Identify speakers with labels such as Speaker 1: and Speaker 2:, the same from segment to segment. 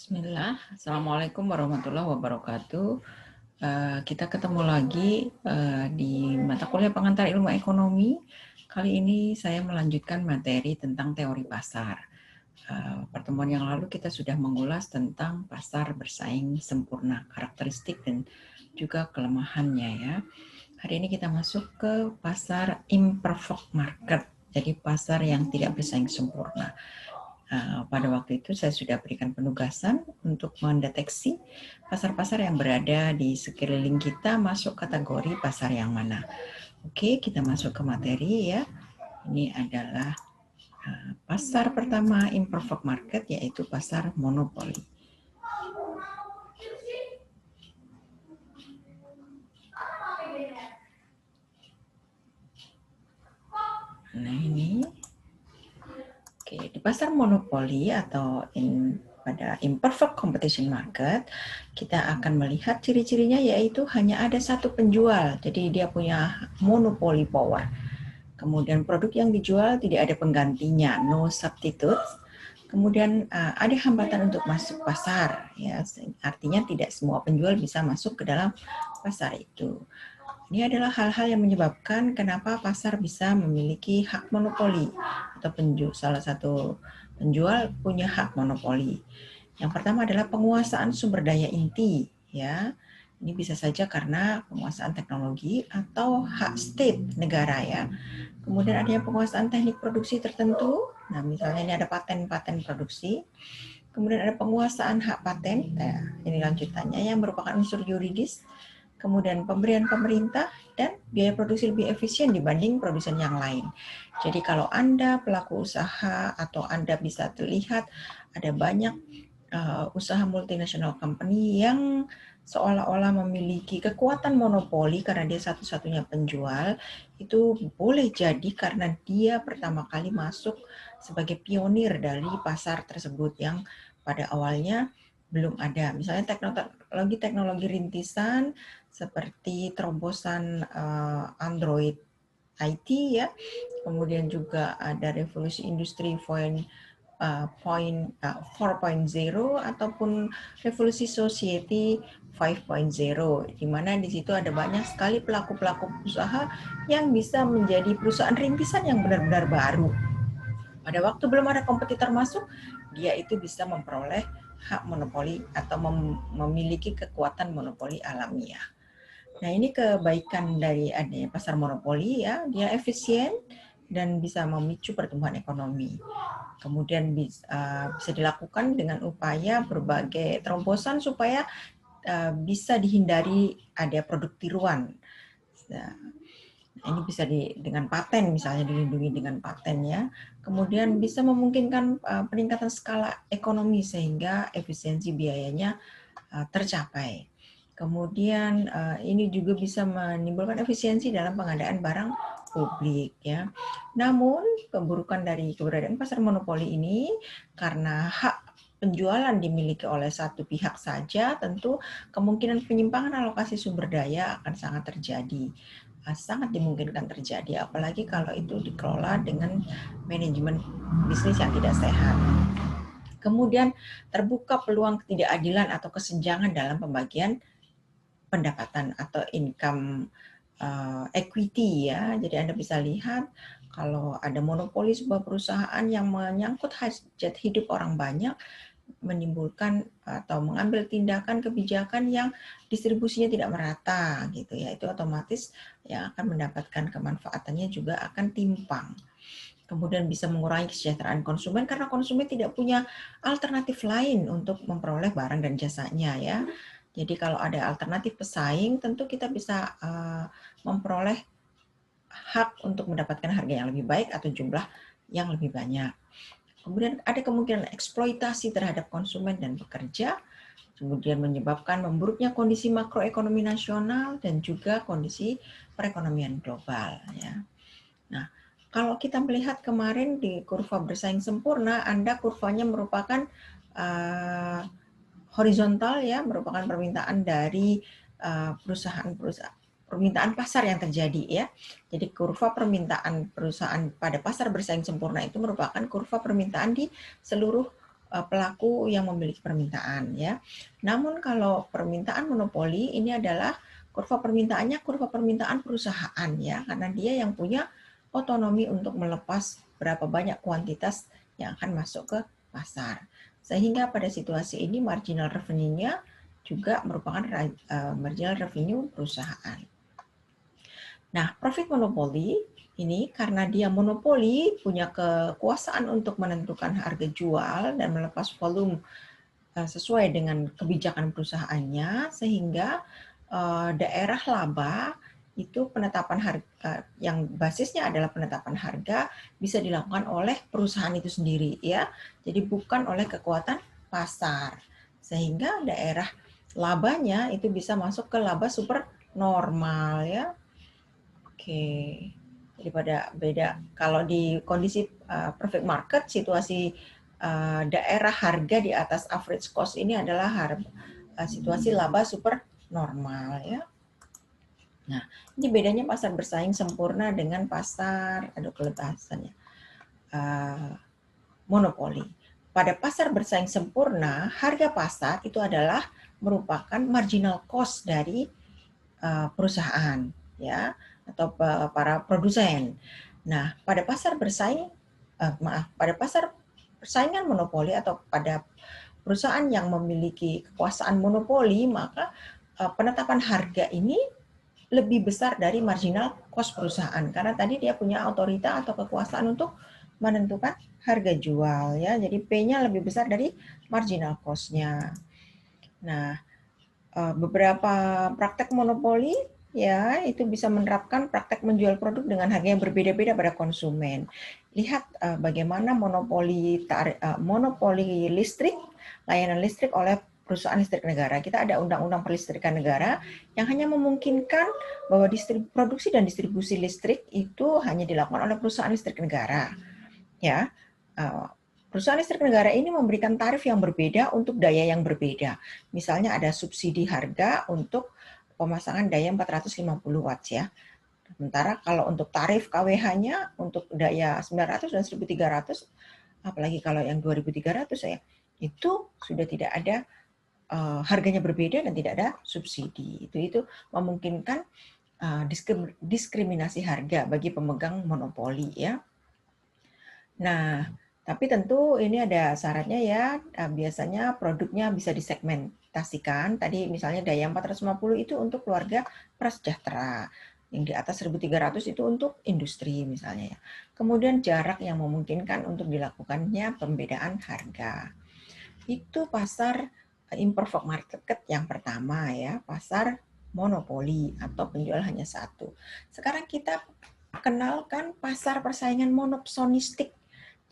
Speaker 1: Bismillah, Assalamualaikum warahmatullahi wabarakatuh. Kita ketemu lagi di mata kuliah pengantar ilmu ekonomi. Kali ini saya melanjutkan materi tentang teori pasar. Pertemuan yang lalu kita sudah mengulas tentang pasar bersaing sempurna, karakteristik dan juga kelemahannya ya. Hari ini kita masuk ke pasar imperfect market, jadi pasar yang tidak bersaing sempurna. Pada waktu itu saya sudah berikan penugasan untuk mendeteksi pasar-pasar yang berada di sekeliling kita masuk kategori pasar yang mana. Oke, kita masuk ke materi ya. Ini adalah pasar pertama imperfect market, yaitu pasar monopoli. Nah ini, oke, di pasar monopoli atau pada imperfect competition market, kita akan melihat ciri-cirinya yaitu hanya ada satu penjual, jadi dia punya monopoly power. Kemudian produk yang dijual tidak ada penggantinya, no substitute. Kemudian ada hambatan untuk masuk pasar, ya, artinya tidak semua penjual bisa masuk ke dalam pasar itu. Ini adalah hal-hal yang menyebabkan kenapa pasar bisa memiliki hak monopoli atau salah satu penjual punya hak monopoli. Yang pertama adalah penguasaan sumber daya inti, ya. Ini bisa saja karena penguasaan teknologi atau hak state negara ya. Kemudian adanya penguasaan teknik produksi tertentu. Nah, misalnya ini ada paten-paten produksi. Kemudian ada penguasaan hak paten. Nah, ini lanjutannya yang merupakan unsur yuridis. Kemudian pemberian pemerintah dan biaya produksi lebih efisien dibanding produsen yang lain. Jadi kalau Anda pelaku usaha atau Anda bisa terlihat ada banyak usaha multinational company yang seolah-olah memiliki kekuatan monopoli karena dia satu-satunya penjual, itu boleh jadi karena dia pertama kali masuk sebagai pionir dari pasar tersebut yang pada awalnya belum ada. Misalnya teknologi rintisan seperti terobosan Android IT ya, kemudian juga ada revolusi industri 4.0 ataupun revolusi society 5.0, di mana di situ ada banyak sekali pelaku-pelaku usaha yang bisa menjadi perusahaan rintisan yang benar-benar baru. Pada waktu belum ada kompetitor masuk, dia itu bisa memperoleh hak monopoli atau memiliki kekuatan monopoli alamiah. Nah, ini kebaikan dari adanya pasar monopoli ya, dia efisien dan bisa memicu pertumbuhan ekonomi. Kemudian bisa dilakukan dengan upaya berbagai terobosan supaya bisa dihindari ada produk tiruan. Nah, ini bisa dengan paten, misalnya dilindungi dengan paten ya. Kemudian bisa memungkinkan peningkatan skala ekonomi sehingga efisiensi biayanya tercapai. Kemudian ini juga bisa menimbulkan efisiensi dalam pengadaan barang publik ya. Namun keburukan dari keberadaan pasar monopoli ini karena hak penjualan dimiliki oleh satu pihak saja, tentu kemungkinan penyimpangan alokasi sumber daya akan sangat terjadi. Sangat dimungkinkan terjadi, apalagi kalau itu dikelola dengan manajemen bisnis yang tidak sehat. Kemudian terbuka peluang ketidakadilan atau kesenjangan dalam pembagian pendapatan atau income equity ya. Jadi Anda bisa lihat kalau ada monopoli sebuah perusahaan yang menyangkut hajat hidup orang banyak, menimbulkan atau mengambil tindakan kebijakan yang distribusinya tidak merata gitu ya, itu otomatis yang akan mendapatkan kemanfaatannya juga akan timpang. Kemudian bisa mengurangi kesejahteraan konsumen karena konsumen tidak punya alternatif lain untuk memperoleh barang dan jasanya ya. Jadi kalau ada alternatif pesaing, tentu kita bisa memperoleh hak untuk mendapatkan harga yang lebih baik atau jumlah yang lebih banyak. Kemudian ada kemungkinan eksploitasi terhadap konsumen dan pekerja, kemudian menyebabkan memburuknya kondisi makroekonomi nasional dan juga kondisi perekonomian global ya. Nah, kalau kita melihat kemarin di kurva bersaing sempurna, Anda kurvanya merupakan horizontal ya, merupakan permintaan dari perusahaan-perusahaan, permintaan pasar yang terjadi ya. Jadi kurva permintaan perusahaan pada pasar bersaing sempurna itu merupakan kurva permintaan di seluruh pelaku yang memiliki permintaan ya. Namun kalau permintaan monopoli ini adalah kurva permintaannya kurva permintaan perusahaan ya, karena dia yang punya otonomi untuk melepas berapa banyak kuantitas yang akan masuk ke pasar. Sehingga pada situasi ini marginal revenue-nya juga merupakan marginal revenue perusahaan. Nah, profit monopoly ini karena dia monopoli, punya kekuasaan untuk menentukan harga jual dan melepas volume sesuai dengan kebijakan perusahaannya, sehingga daerah laba itu penetapan harga yang basisnya adalah penetapan harga bisa dilakukan oleh perusahaan itu sendiri ya. Jadi bukan oleh kekuatan pasar. Sehingga daerah labanya itu bisa masuk ke laba super normal ya. Oke. Jadi beda kalau di kondisi perfect market, situasi daerah harga di atas average cost ini adalah situasi laba super normal ya. Nah, ini bedanya pasar bersaing sempurna dengan pasar, monopoli. Pada pasar bersaing sempurna, harga pasar itu adalah merupakan marginal cost dari perusahaan ya atau para produsen. Nah, pada pasar bersaing pada pasar persaingan monopoli atau pada perusahaan yang memiliki kekuasaan monopoli, maka penetapan harga ini lebih besar dari marginal cost perusahaan karena tadi dia punya otoritas atau kekuasaan untuk menentukan harga jual ya. Jadi P-nya lebih besar dari marginal cost-nya. Nah, beberapa praktek monopoli ya itu bisa menerapkan praktek menjual produk dengan harga yang berbeda-beda pada konsumen. Lihat bagaimana monopoli listrik, layanan listrik oleh perusahaan listrik negara. Kita ada undang-undang perlistrikan negara yang hanya memungkinkan bahwa produksi dan distribusi listrik itu hanya dilakukan oleh perusahaan listrik negara. Ya, perusahaan listrik negara ini memberikan tarif yang berbeda untuk daya yang berbeda. Misalnya ada subsidi harga untuk pemasangan daya 450 watts ya. Sementara kalau untuk tarif KWH-nya untuk daya 900 dan 1300, apalagi kalau yang 2300 ya, itu sudah tidak ada harganya berbeda dan tidak ada subsidi. Itu memungkinkan diskriminasi harga bagi pemegang monopoli ya. Nah, tapi tentu ini ada syaratnya ya, biasanya produknya bisa disegmentasikan. Tadi misalnya daya 450 itu untuk keluarga prasejahtera, yang di atas 1300 itu untuk industri misalnya ya. Kemudian jarak yang memungkinkan untuk dilakukannya pembedaan harga. Itu pasar imperfect market yang pertama ya, pasar monopoli atau penjual hanya satu. Sekarang kita kenalkan pasar persaingan monopsonistik.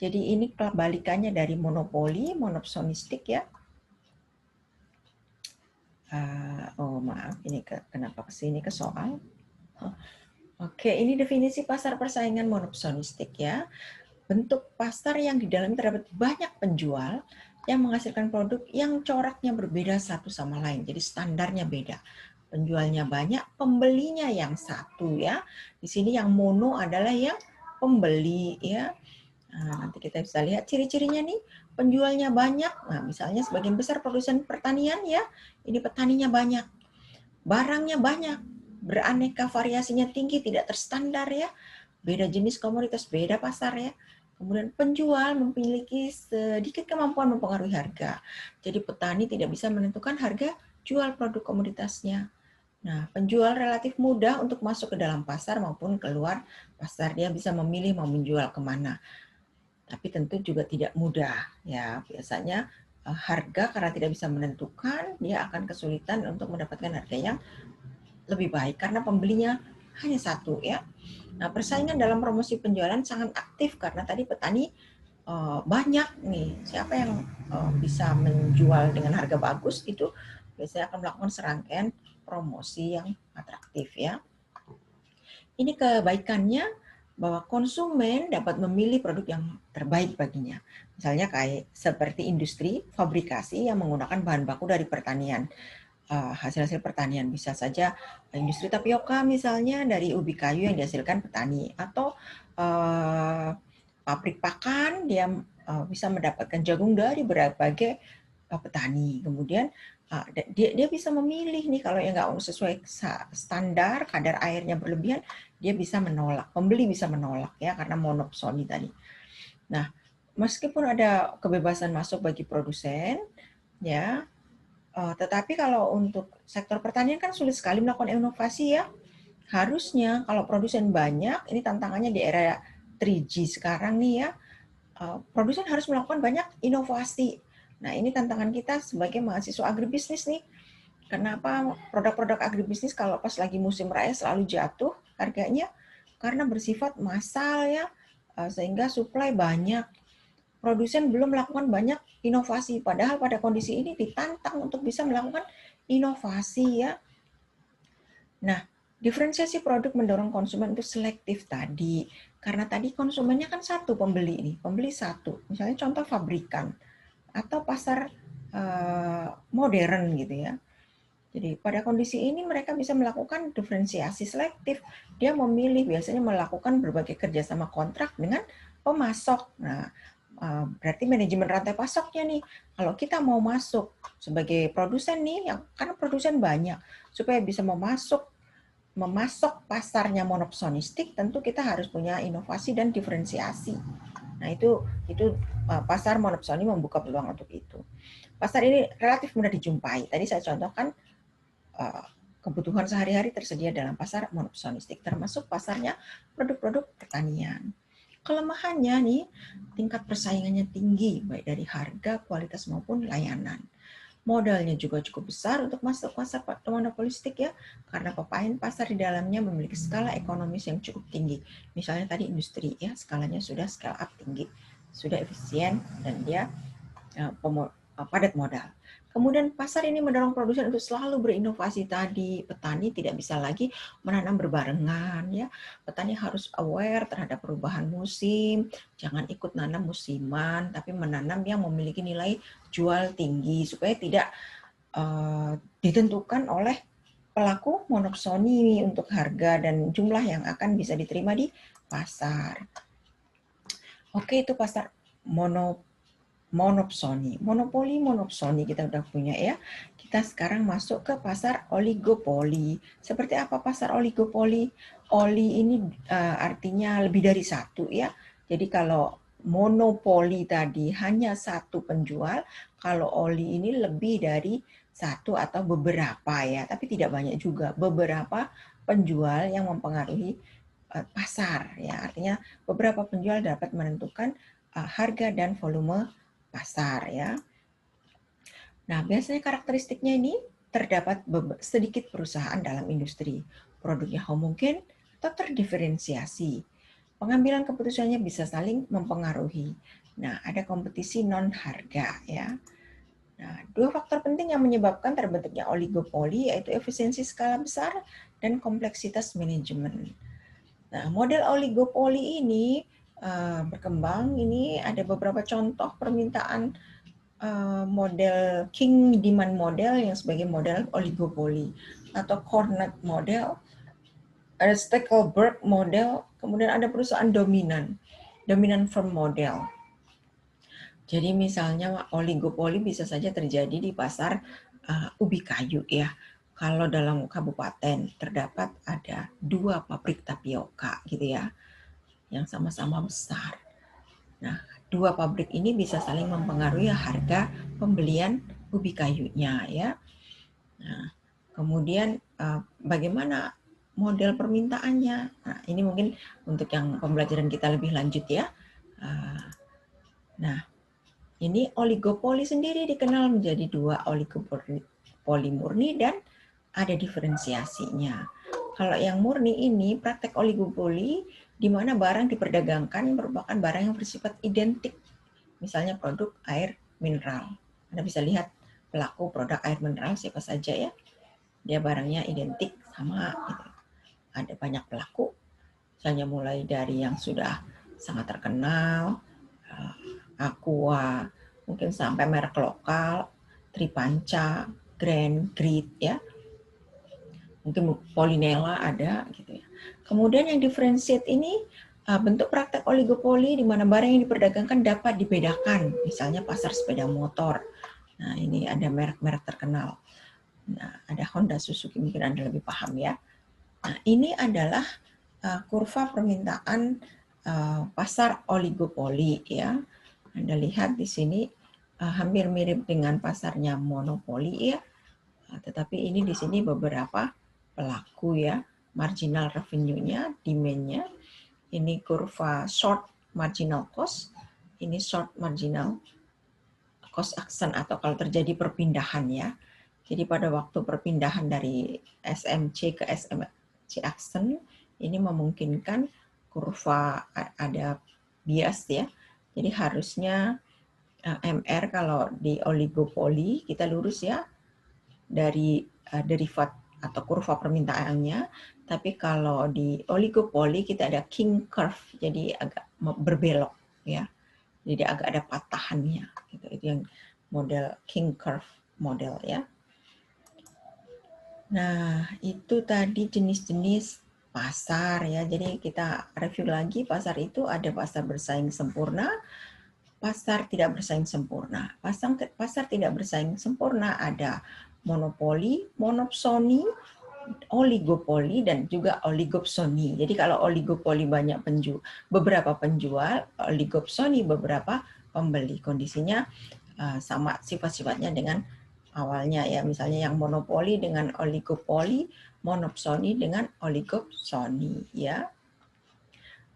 Speaker 1: Jadi ini kebalikannya dari monopoli, monopsonistik ya. Maaf, ini kenapa kesini ke soal? Oke, ini definisi pasar persaingan monopsonistik ya. Bentuk pasar yang di dalamnya terdapat banyak penjual yang menghasilkan produk yang coraknya berbeda satu sama lain. Jadi standarnya beda. Penjualnya banyak, pembelinya yang satu ya. Di sini yang mono adalah yang pembeli ya. Nah, nanti kita bisa lihat ciri-cirinya nih, penjualnya banyak. Nah, misalnya sebagian besar produsen pertanian ya, ini petaninya banyak. Barangnya banyak, beraneka variasinya tinggi, tidak terstandar ya. Beda jenis komoditas, beda pasar ya. Kemudian penjual memiliki sedikit kemampuan mempengaruhi harga. Jadi petani tidak bisa menentukan harga jual produk komoditasnya. Nah, penjual relatif mudah untuk masuk ke dalam pasar maupun keluar pasar. Dia bisa memilih mau menjual kemana. Tapi tentu juga tidak mudah. Ya, biasanya harga karena tidak bisa menentukan, dia akan kesulitan untuk mendapatkan harga yang lebih baik karena pembelinya hanya satu ya. Nah, persaingan dalam promosi penjualan sangat aktif karena tadi petani banyak nih. Siapa yang bisa menjual dengan harga bagus itu biasanya akan melakukan serangkaian promosi yang atraktif ya. Ini kebaikannya bahwa konsumen dapat memilih produk yang terbaik baginya. Misalnya kayak seperti industri fabrikasi yang menggunakan bahan baku dari pertanian. Hasil-hasil pertanian bisa saja industri tapioka misalnya dari ubi kayu yang dihasilkan petani atau pabrik pakan, dia bisa mendapatkan jagung dari berbagai petani. Kemudian dia bisa memilih nih, kalau yang nggak sesuai standar, kadar airnya berlebihan, dia bisa menolak, pembeli bisa menolak ya, karena monopsoni tadi. Nah, meskipun ada kebebasan masuk bagi produsen, ya, tetapi kalau untuk sektor pertanian kan sulit sekali melakukan inovasi ya. Harusnya kalau produsen banyak, ini tantangannya di era 3G sekarang nih ya, produsen harus melakukan banyak inovasi. Nah, ini tantangan kita sebagai mahasiswa agribisnis nih. Kenapa produk-produk agribisnis kalau pas lagi musim raya selalu jatuh harganya? Karena bersifat massal ya, sehingga supply banyak. Produsen belum melakukan banyak inovasi, padahal pada kondisi ini ditantang untuk bisa melakukan inovasi ya. Nah, diferensiasi produk mendorong konsumen untuk selektif tadi. Karena tadi konsumennya kan satu, pembeli nih, pembeli satu. Misalnya contoh pabrikan atau pasar modern gitu ya. Jadi pada kondisi ini mereka bisa melakukan diferensiasi selektif. Dia memilih, biasanya melakukan berbagai kerjasama kontrak dengan pemasok. Nah, berarti manajemen rantai pasoknya nih. Kalau kita mau masuk sebagai produsen nih, yang karena produsen banyak, supaya bisa memasok pasarnya monopsonistik, tentu kita harus punya inovasi dan diferensiasi. Nah, itu pasar monopsoni membuka peluang untuk itu. Pasar ini relatif mudah dijumpai. Tadi saya contohkan kebutuhan sehari-hari tersedia dalam pasar monopsonistik, termasuk pasarnya produk-produk pertanian. Kelemahannya nih, tingkat persaingannya tinggi, baik dari harga, kualitas maupun layanan. Modalnya juga cukup besar untuk masuk pasar monopolistik ya, karena pepain pasar di dalamnya memiliki skala ekonomis yang cukup tinggi. Misalnya tadi industri ya, skalanya sudah scale up tinggi, sudah efisien, dan dia padat modal. Kemudian pasar ini mendorong produsen untuk selalu berinovasi tadi. Petani tidak bisa lagi menanam berbarengan ya. Petani harus aware terhadap perubahan musim, jangan ikut nanam musiman, tapi menanam yang memiliki nilai jual tinggi supaya tidak ditentukan oleh pelaku monopsoni untuk harga dan jumlah yang akan bisa diterima di pasar. Oke, itu pasar monopsoni. Monopoli kita udah punya ya. Kita sekarang masuk ke pasar oligopoli. Seperti apa pasar oligopoli? Oli ini artinya lebih dari satu ya. Jadi kalau monopoli tadi hanya satu penjual, kalau oli ini lebih dari satu atau beberapa ya, tapi tidak banyak juga. Beberapa penjual yang mempengaruhi pasar ya. Artinya beberapa penjual dapat menentukan harga dan volume pasar ya. Nah, biasanya karakteristiknya ini terdapat sedikit perusahaan dalam industri. Produknya homogen atau terdiferensiasi. Pengambilan keputusannya bisa saling mempengaruhi. Nah, ada kompetisi non harga ya. Nah, dua faktor penting yang menyebabkan terbentuknya oligopoli yaitu efisiensi skala besar dan kompleksitas manajemen. Nah, model oligopoli ini berkembang. Ini ada beberapa contoh permintaan model King Demand Model yang sebagai model oligopoli, atau Cornet Model, ada Stackelberg Model, kemudian ada perusahaan dominan firm model. Jadi misalnya oligopoli bisa saja terjadi di pasar ubi kayu ya. Kalau dalam kabupaten terdapat ada 2 pabrik tapioka gitu ya, yang sama-sama besar. Nah, 2 pabrik ini bisa saling mempengaruhi harga pembelian ubi kayunya ya. Nah, kemudian bagaimana model permintaannya? Nah, ini mungkin untuk yang pembelajaran kita lebih lanjut ya. Nah, ini oligopoli sendiri dikenal menjadi 2 oligopoli murni dan ada diferensiasinya. Kalau yang murni ini praktek oligopoli di mana barang diperdagangkan merupakan barang yang bersifat identik. Misalnya produk air mineral. Anda bisa lihat pelaku produk air mineral siapa saja ya. Dia barangnya identik sama gitu. Ada banyak pelaku. Misalnya mulai dari yang sudah sangat terkenal, Aqua, mungkin sampai merek lokal, Tripanca, Grand, Grit ya. Mungkin Polinella ada gitu ya. Kemudian yang differentiate ini bentuk praktek oligopoli di mana barang yang diperdagangkan dapat dibedakan, misalnya pasar sepeda motor. Nah, ini ada merek-merek terkenal. Nah, ada Honda, Suzuki, mungkin Anda lebih paham ya. Nah, ini adalah kurva permintaan pasar oligopoli ya. Anda lihat di sini hampir mirip dengan pasarnya monopoli ya. Tetapi ini di sini beberapa pelaku ya, marginal revenue-nya, demand-nya. Ini kurva short marginal cost, ini short marginal cost action atau kalau terjadi perpindahan ya. Jadi pada waktu perpindahan dari SMC ke SMC action ini memungkinkan kurva ada bias ya. Jadi harusnya MR kalau di oligopoli kita lurus ya dari derivat atau kurva permintaannya, tapi kalau di oligopoli kita ada king curve, jadi agak berbelok ya. Jadi agak ada patahannya gitu. Itu yang model king curve model ya. Nah, itu tadi jenis-jenis pasar ya. Jadi kita review lagi, pasar itu ada pasar bersaing sempurna, pasar tidak bersaing sempurna. Pasar tidak bersaing sempurna ada monopoli, monopsoni, oligopoli, dan juga oligopsoni. Jadi kalau oligopoli banyak beberapa penjual, oligopsoni beberapa pembeli. Kondisinya sama sifat-sifatnya dengan awalnya ya, misalnya yang monopoli dengan oligopoli, monopsoni dengan oligopsoni ya.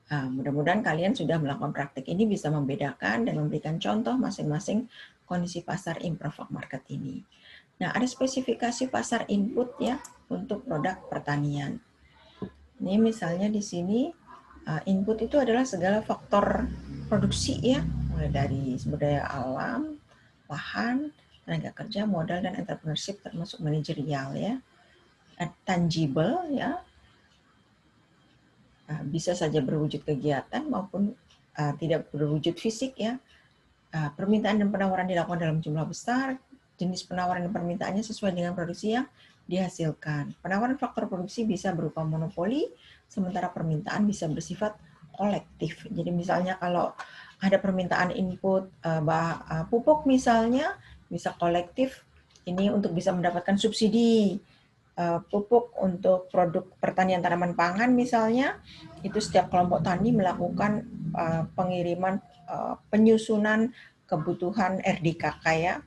Speaker 1: Mudah-mudahan kalian sudah melakukan praktik ini bisa membedakan dan memberikan contoh masing-masing kondisi pasar imperfect market ini. Nah, ada spesifikasi pasar input ya untuk produk pertanian. Ini misalnya di sini input itu adalah segala faktor produksi ya, mulai dari sumber daya alam, lahan, tenaga kerja, modal, dan entrepreneurship termasuk manajerial ya. Tangible ya, bisa saja berwujud kegiatan maupun tidak berwujud fisik ya. Permintaan dan penawaran dilakukan dalam jumlah besar, jenis penawaran dan permintaannya sesuai dengan produksi yang dihasilkan. Penawaran faktor produksi bisa berupa monopoli, sementara permintaan bisa bersifat kolektif. Jadi misalnya kalau ada permintaan input pupuk misalnya, bisa kolektif ini untuk bisa mendapatkan subsidi pupuk untuk produk pertanian tanaman pangan misalnya, itu setiap kelompok tani melakukan pengiriman penyusunan kebutuhan RDKK ya,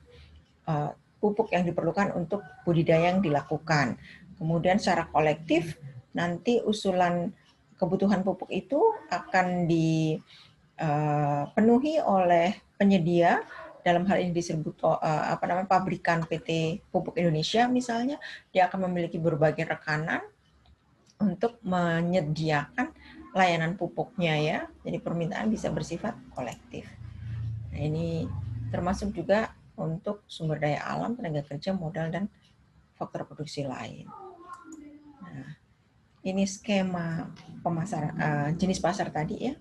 Speaker 1: pupuk yang diperlukan untuk budidaya yang dilakukan. Kemudian secara kolektif nanti usulan kebutuhan pupuk itu akan dipenuhi oleh penyedia, dalam hal ini distributor pabrikan PT Pupuk Indonesia misalnya, dia akan memiliki berbagai rekanan untuk menyediakan layanan pupuknya ya. Jadi permintaan bisa bersifat kolektif. Nah, ini termasuk juga untuk sumber daya alam, tenaga kerja, modal, dan faktor produksi lain. Nah, ini skema pemasaran jenis pasar tadi ya.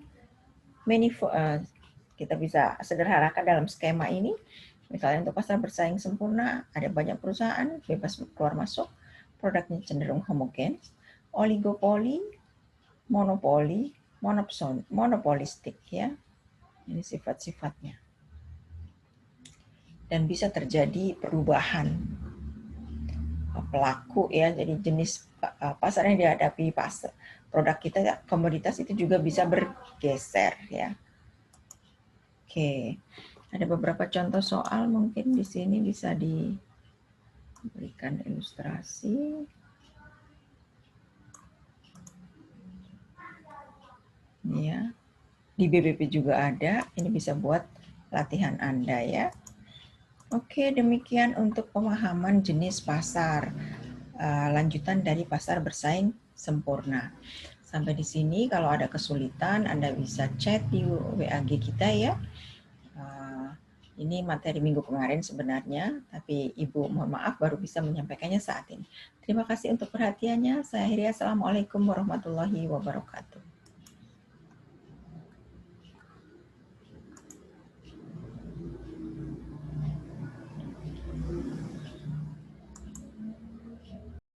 Speaker 1: Kita bisa sederhanakan dalam skema ini. Misalnya untuk pasar bersaing sempurna, ada banyak perusahaan, bebas keluar masuk, produknya cenderung homogen, oligopoli, monopoli, monopolistik ya. Ini sifat-sifatnya. Dan bisa terjadi perubahan pelaku ya, jadi jenis pasar yang dihadapi produk kita, komoditas itu juga bisa bergeser ya. Oke, ada beberapa contoh soal mungkin di sini bisa diberikan ilustrasi. Ya, di BBP juga ada, ini bisa buat latihan Anda ya. Oke, demikian untuk pemahaman jenis pasar. Lanjutan dari pasar bersaing sempurna. Sampai di sini, kalau ada kesulitan, Anda bisa chat di WAG kita ya. Ini materi minggu kemarin sebenarnya, tapi Ibu mohon maaf baru bisa menyampaikannya saat ini. Terima kasih untuk perhatiannya. Saya akhiri. Assalamualaikum warahmatullahi wabarakatuh.